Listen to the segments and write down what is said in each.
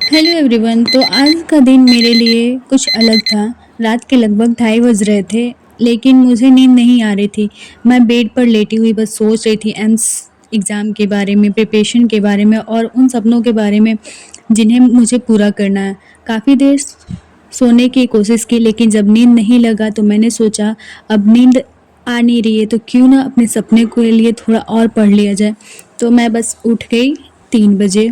Hello everyone. तो आज का दिन मेरे लिए कुछ अलग था। रात के लगभग 2:30 बज रहे थे, लेकिन मुझे नींद नहीं आ रही थी। मैं बेड पर लेटी हुई बस सोच रही थी एम्स एग्ज़ाम के बारे में, प्रिपरेशन के बारे में और उन सपनों के बारे में जिन्हें मुझे पूरा करना है। काफ़ी देर सोने की कोशिश की, लेकिन जब नींद नहीं लगा तो मैंने सोचा अब नींद आ नहीं रही है तो क्यों ना अपने सपने के लिए थोड़ा और पढ़ लिया जाए। तो मैं बस उठ गई 3 बजे।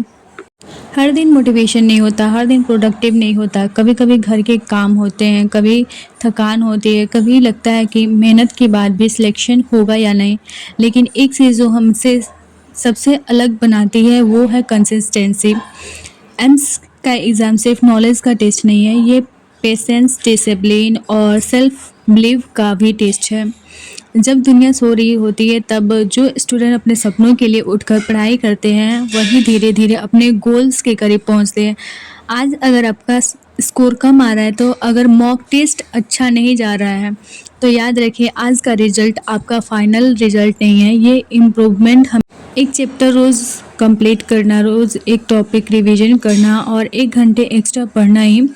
हर दिन मोटिवेशन नहीं होता, हर दिन प्रोडक्टिव नहीं होता। कभी कभी घर के काम होते हैं, कभी थकान होती है, कभी लगता है कि मेहनत के बाद भी सिलेक्शन होगा या नहीं। लेकिन एक चीज़ जो हमसे सबसे अलग बनाती है वो है कंसिस्टेंसी। एम्स का एग्ज़ाम सिर्फ नॉलेज का टेस्ट नहीं है, ये पेशेंस, डिसिप्लिन और सेल्फ बिलीव का भी टेस्ट है। जब दुनिया सो रही होती है तब जो स्टूडेंट अपने सपनों के लिए उठकर पढ़ाई करते हैं वही धीरे धीरे अपने गोल्स के करीब पहुंचते हैं। आज अगर आपका स्कोर कम आ रहा है, तो अगर मॉक टेस्ट अच्छा नहीं जा रहा है, तो याद रखिए आज का रिजल्ट आपका फाइनल रिजल्ट नहीं है, ये इम्प्रूवमेंट। हम एक चैप्टर रोज़ कंप्लीट करना, रोज़ एक टॉपिक रिवीजन करना और 1 घंटे एक्स्ट्रा पढ़ना ही,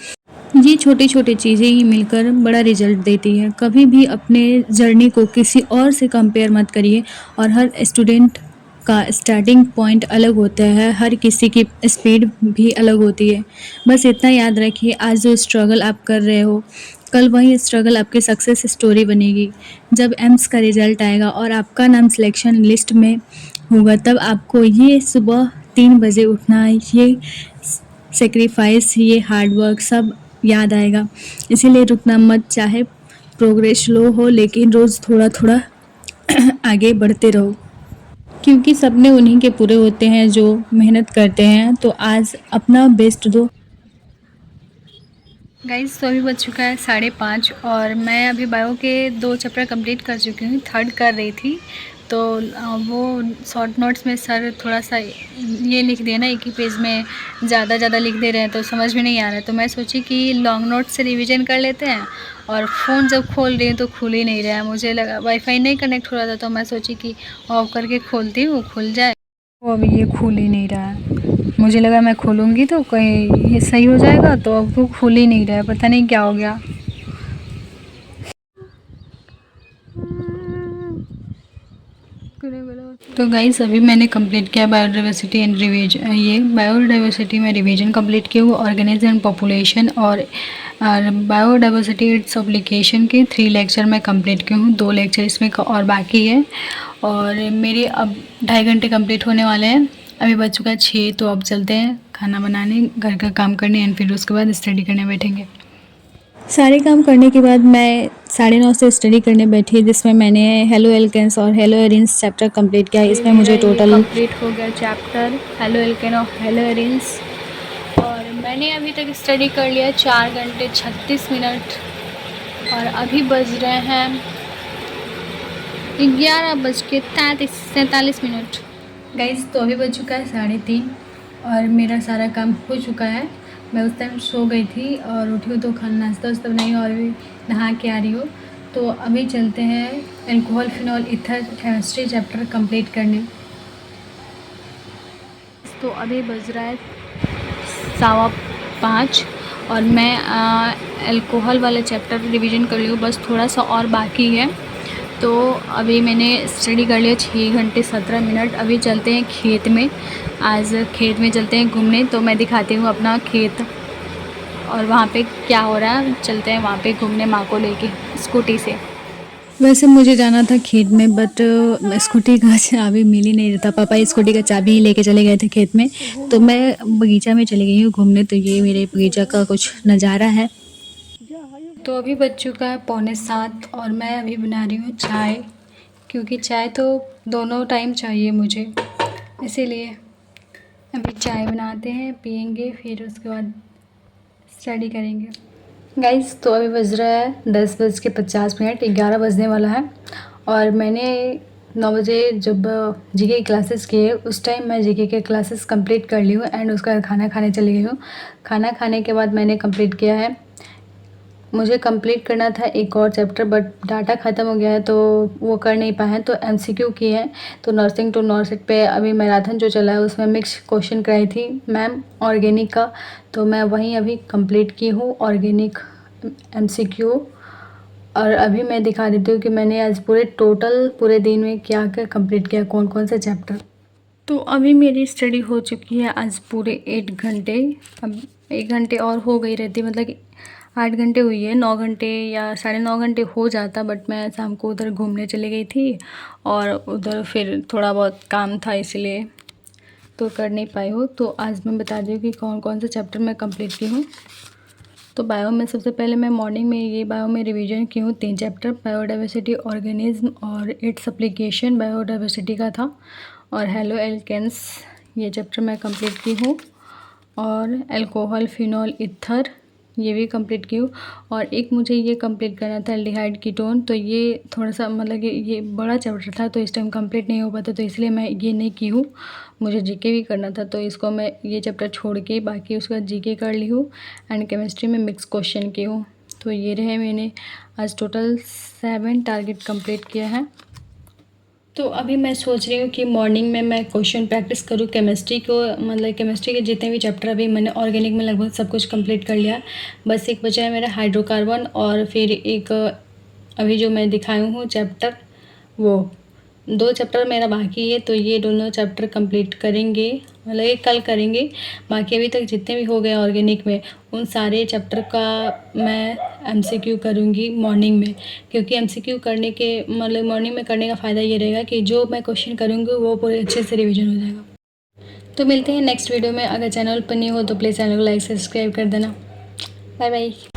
ये छोटी छोटी चीज़ें ही मिलकर बड़ा रिजल्ट देती है। कभी भी अपने जर्नी को किसी और से कंपेयर मत करिए। और हर स्टूडेंट का स्टार्टिंग पॉइंट अलग होता है, हर किसी की स्पीड भी अलग होती है। बस इतना याद रखिए, आज जो स्ट्रगल आप कर रहे हो, कल वही स्ट्रगल आपकी सक्सेस स्टोरी बनेगी। जब एम्स का रिजल्ट आएगा और आपका नाम सिलेक्शन लिस्ट में होगा, तब आपको ये सुबह 3 बजे उठना, ये सेक्रीफाइस, ये हार्डवर्क सब याद आएगा। इसीलिए रुकना मत, चाहे प्रोग्रेस स्लो हो लेकिन रोज़ थोड़ा थोड़ा आगे बढ़ते रहो, क्योंकि सपने उन्हीं के पूरे होते हैं जो मेहनत करते हैं। तो आज अपना बेस्ट दो। गाइस, तो अभी बज चुका है 5:30 और मैं अभी बायो के 2 चैप्टर कंप्लीट कर चुकी हूँ, थर्ड कर रही थी। तो वो शॉर्ट नोट्स में सर थोड़ा सा ये लिख दिया ना, एक ही पेज में ज़्यादा लिख दे रहे हैं तो समझ में नहीं आ रहा है। तो मैं सोची कि लॉन्ग नोट से रिवीजन कर लेते हैं। और फ़ोन जब खोल रही हूँ तो खुल ही नहीं रहा है, मुझे लगा वाईफाई नहीं कनेक्ट हो रहा था, तो मैं सोची कि ऑफ करके खोलती हूँ, खुल जाए। वो अभी ये खुल ही नहीं रहा है, मुझे लगा मैं खोलूँगी तो कहीं ये सही हो जाएगा, तो अब तो खुल ही नहीं रहा है, पता नहीं क्या हो गया। तो गाइस, अभी मैंने कंप्लीट किया बायोडाइवर्सिटी एंड रिवीजन। ये बायोडाइवर्सिटी में रिवीजन कंप्लीट किया हुआ, ऑर्गेनिज्म एंड पॉपुलेशन और बायोडाइवर्सिटी इट्स एप्लीकेशन के 3 लेक्चर मैं कंप्लीट की हूँ, 2 लेक्चर इसमें और बाकी है। और मेरे अब 2.5 घंटे कंप्लीट होने वाले हैं। अभी बज चुका है 6, तो अब चलते हैं खाना बनाने, घर का काम करने एंड फिर उसके बाद स्टडी करने बैठेंगे। सारे काम करने के बाद मैं 9:30 से स्टडी करने बैठी, जिसमें मैंने हेलो एल्केन्स और हेलो एरिन्स चैप्टर कंप्लीट किया। इसमें मुझे टोटल कंप्लीट हो गया चैप्टर हेलो एल्केन और हेलो एरिन्स। और मैंने अभी तक स्टडी कर लिया 4 घंटे 36 मिनट और अभी बज रहे हैं 11:43 गाइज, तो अभी बज चुका है 3:30 और मेरा सारा काम हो चुका है। मैं उस टाइम सो गई थी और उठी हूँ तो खाना नाश्ता वास्ता बनाई और अभी नहा के आ रही हूँ। तो अभी चलते हैं alcohol phenol ether chemistry chapter complete करने। तो अभी बज रहा है 5:15 और मैं एल्कोहल वाले चैप्टर रिवीजन कर ली हूँ, बस थोड़ा सा और बाकी है। तो अभी मैंने स्टडी कर लिया 6 घंटे 17 मिनट। अभी चलते हैं खेत में, आज खेत में चलते हैं घूमने। तो मैं दिखाती हूँ अपना खेत और वहाँ पे क्या हो रहा है। चलते हैं वहाँ पे घूमने माँ को लेके स्कूटी से। वैसे मुझे जाना था खेत में, बट स्कूटी का चाबी मिल ही नहीं रहा था। पापा स्कूटी का चाबी ही लेके चले गए थे खेत में, तो मैं बगीचा में चली गई हूँ घूमने। तो ये मेरे बगीचा का कुछ नज़ारा है। तो अभी बज चुका है 6:45 और मैं अभी बना रही हूँ चाय, क्योंकि चाय तो दोनों टाइम चाहिए मुझे, इसीलिए अभी चाय बनाते हैं, पियेंगे, फिर उसके बाद स्टडी करेंगे। गाइस, तो अभी बज रहा है 10:50, 11 बजने वाला है। और मैंने 9 बजे जब जीके की क्लासेस किए, उस टाइम मैं जीके के क्लासेस कंप्लीट कर ली हूँ एंड उसका खाना खाने चली गई हूँ। खाना खाने के बाद मैंने कंप्लीट किया है मुझे कंप्लीट करना था एक और चैप्टर, बट डाटा ख़त्म हो गया है तो वो कर नहीं पाए हैं। तो एमसीक्यू किए हैं। तो नर्सिंग टू नॉर्सिट पे अभी मैराथन जो चला है उसमें मिक्स क्वेश्चन कराई थी मैम ऑर्गेनिक का, तो मैं वहीं अभी कंप्लीट की हूँ ऑर्गेनिक एमसीक्यू। और अभी मैं दिखा देती हूँ कि मैंने आज पूरे दिन में क्या क्या कंप्लीट किया, कौन कौन से चैप्टर। तो अभी मेरी स्टडी हो चुकी है आज पूरे 8 घंटे। अब 1 घंटे और हो गई रहती, मतलब कि 8 घंटे हुई है, 9 घंटे या 9.5 घंटे हो जाता, बट मैं शाम को उधर घूमने चली गई थी और उधर फिर थोड़ा बहुत काम था इसलिए तो कर नहीं पाई हूँ। तो आज मैं बता दी हूँ कि कौन कौन से चैप्टर मैं कंप्लीट की हूँ। तो बायो में सबसे पहले मैं मॉर्निंग में ये बायो में रिवीजन की हूँ 3 चैप्टर, बायोडाइवर्सिटी, ऑर्गेनिज्म और इट्स एप्लीकेशन बायोडाइवर्सिटी का था। और हेलो एल्केन्स ये चैप्टर मैं कंप्लीट की हूँ। और अल्कोहल, फिनॉल, ईथर ये भी कंप्लीट की हूँ। और एक मुझे ये कंप्लीट करना था एल्डिहाइड कीटोन, तो ये थोड़ा सा मतलब कि ये बड़ा चैप्टर था तो इस टाइम कंप्लीट नहीं हो पाता, तो इसलिए मैं ये नहीं की हूँ। मुझे जीके भी करना था तो इसको मैं ये चैप्टर छोड़ के बाकी उसका जीके कर ली हूँ। एंड केमिस्ट्री में मिक्स क्वेश्चन की हूँ। तो ये रहे, मैंने आज टोटल 7 टारगेट कंप्लीट किया है। तो अभी मैं सोच रही हूँ कि मॉर्निंग में मैं क्वेश्चन प्रैक्टिस करूँ केमिस्ट्री को, मतलब केमिस्ट्री के जितने भी चैप्टर अभी मैंने ऑर्गेनिक में लगभग सब कुछ कंप्लीट कर लिया। बस एक बचा है मेरा हाइड्रोकार्बन और फिर एक अभी जो मैं दिखाई हूँ चैप्टर, वो 2 चैप्टर मेरा बाकी है। तो ये दोनों चैप्टर कंप्लीट करेंगे, मतलब ये कल करेंगे। बाकी अभी तक जितने भी हो गए ऑर्गेनिक में उन सारे चैप्टर का मैं एमसीक्यू करूँगी मॉर्निंग में, क्योंकि एमसीक्यू करने के मतलब मॉर्निंग में करने का फ़ायदा ये रहेगा कि जो मैं क्वेश्चन करूँगी वो पूरे अच्छे से रिवीजन हो जाएगा। तो मिलते हैं नेक्स्ट वीडियो में। अगर चैनल पर नहीं हो तो प्लीज़ चैनल को लाइक सब्सक्राइब कर देना। Bye bye.